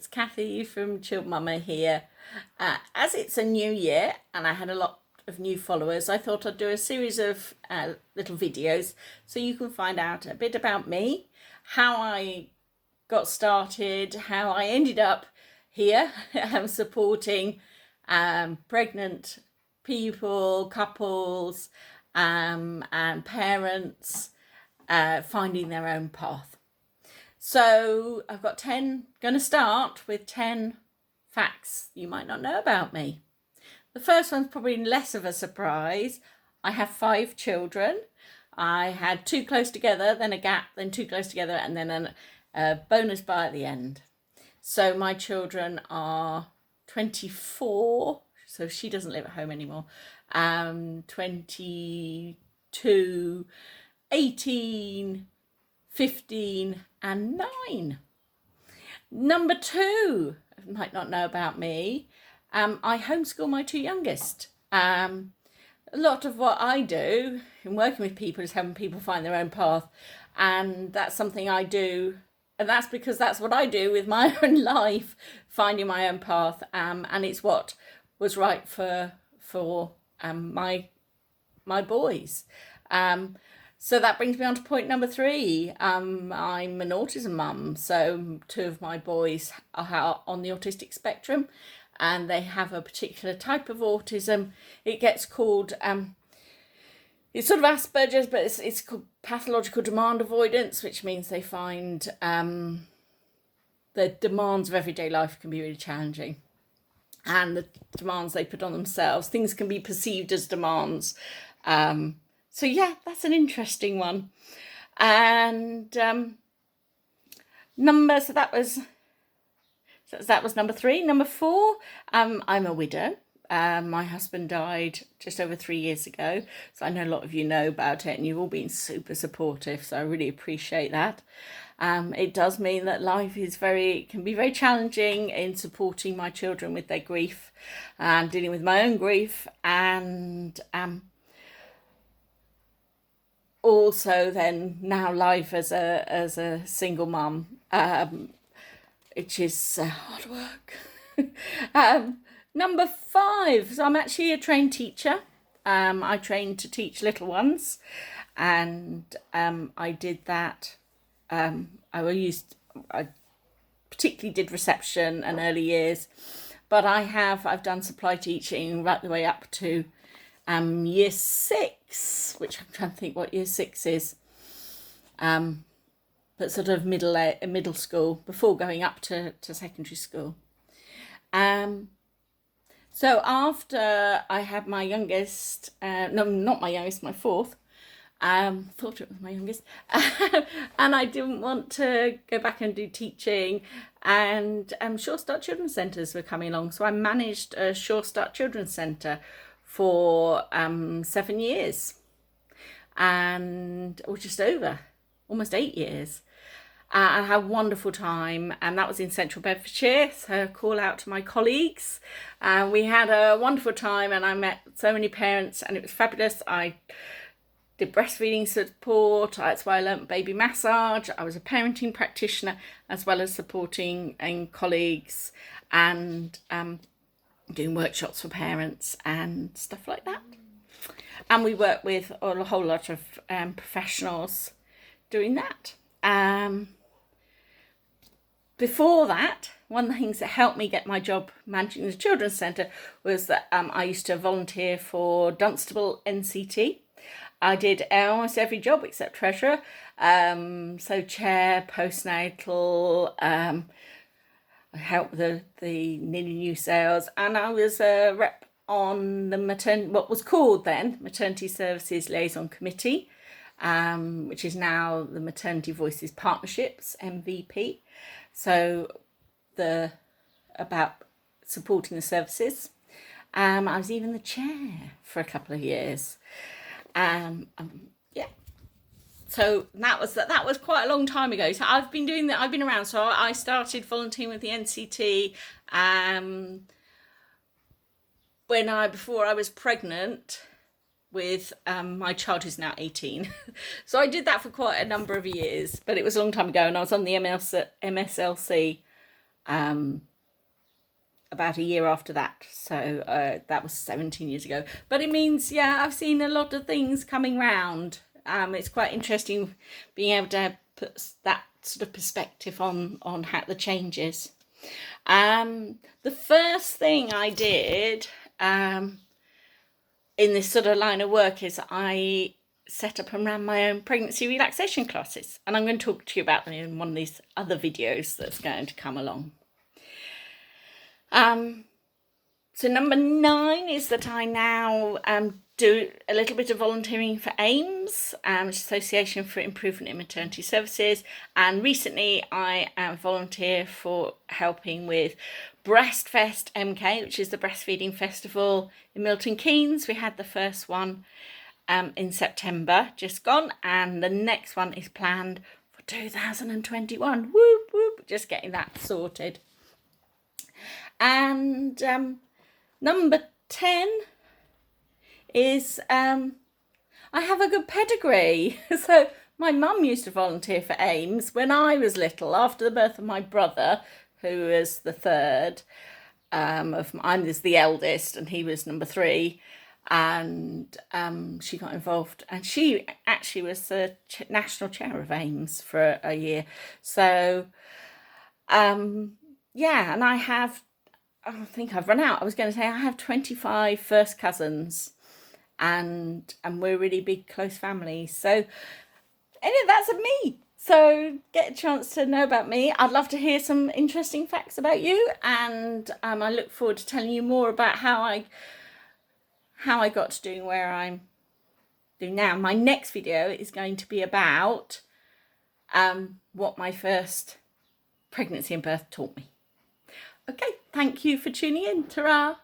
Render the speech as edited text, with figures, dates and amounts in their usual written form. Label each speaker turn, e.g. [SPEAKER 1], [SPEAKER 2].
[SPEAKER 1] it's Kathy from Chilled Mama here. As it's a new year and I had a lot of new followers, I thought I'd do a series of little videos so you can find out a bit about me, how I got started, how I ended up here supporting pregnant people, couples, and parents finding their own path. So I've got going to start with 10 facts you might not know about me. The first one's probably less of a surprise. I have 5 children. I had 2 close together, then a gap, then 2 close together, and then a bonus bar at the end. So my children are 24, so she doesn't live at home anymore, 22, 18, 15 and 9. Number 2, you might not know about me, I homeschool my 2 youngest. A lot of what I do in working with people is helping people find their own path, and that's something I do, and that's because that's what I do with my own life, finding my own path, and it's what was right for my boys. So that brings me on to point number 3. I'm an autism mum, so 2 of my boys are on the autistic spectrum, and they have a particular type of autism. It gets called, it's sort of Asperger's, but it's called pathological demand avoidance, which means they find the demands of everyday life can be really challenging. And the demands they put on themselves, things can be perceived as demands. So yeah, that's an interesting one. And that was number 3. Number 4, I'm a widow. My husband died just over 3 years ago, so I know a lot of you know about it, and you've all been super supportive, so I really appreciate that. It does mean that life can be very challenging in supporting my children with their grief and dealing with my own grief, and also then now life as a single mum, which is hard work. Number 5, so I'm actually a trained teacher. I trained to teach little ones, and I did that. I particularly did reception and early years, but I've done supply teaching right the way up to year 6, which I'm trying to think what year 6 is, but sort of middle school before going up to secondary school. So after I had my youngest, no, not my youngest, my 4th, thought it was my youngest, and I didn't want to go back and do teaching, and Sure Start Children's Centres were coming along, so I managed a Sure Start Children's Centre for 7 years, or just over, almost 8 years. I had a wonderful time, and that was in central Bedfordshire, so call out to my colleagues. We had a wonderful time, and I met so many parents, and it was fabulous. I did breastfeeding support, that's why I learnt baby massage. I was a parenting practitioner, as well as supporting colleagues and doing workshops for parents and stuff like that. And we work with a whole lot of professionals doing that. Before that, one of the things that helped me get my job managing the Children's Centre was that I used to volunteer for Dunstable NCT. I did almost every job except treasurer, so chair, postnatal, I helped the nearly new sales, and I was a rep on the what was called then Maternity Services Liaison Committee, which is now the Maternity Voices Partnerships, MVP. So about supporting the services. I was even the chair for a couple of years. Yeah. So that was quite a long time ago. So I've been doing that. I've been around. So I started volunteering with the NCT before I was pregnant with my child, who's now 18. So I did that for quite a number of years, but it was a long time ago, and I was on the MSLC about a year after that. So that was 17 years ago. But it means, yeah, I've seen a lot of things coming round. It's quite interesting being able to put that sort of perspective on how the changes. The first thing I did in this sort of line of work is I set up and ran my own pregnancy relaxation classes, and I'm going to talk to you about them in one of these other videos that's going to come along. So number 9 is that I now do a little bit of volunteering for AIMS, Association for Improvement in Maternity Services, and recently I volunteer for helping with Breastfest MK, which is the breastfeeding festival in Milton Keynes. We had the first one in September, just gone, and the next one is planned for 2021. Whoop whoop, just getting that sorted. And number 10 is I have a good pedigree. So my mum used to volunteer for AIMS when I was little, after the birth of my brother, who was the third. I was the eldest and he was number 3. And she got involved, and she actually was the national chair of AIMS for a year. So yeah, and I think I've run out. I was going to say I have 25 first cousins, and we're really big, close family. So anyway, that's me. So get a chance to know about me. I'd love to hear some interesting facts about you, and I look forward to telling you more about how I got to doing where I'm doing now. My next video is going to be about what my first pregnancy and birth taught me. Okay, thank you for tuning in. Ta-ra!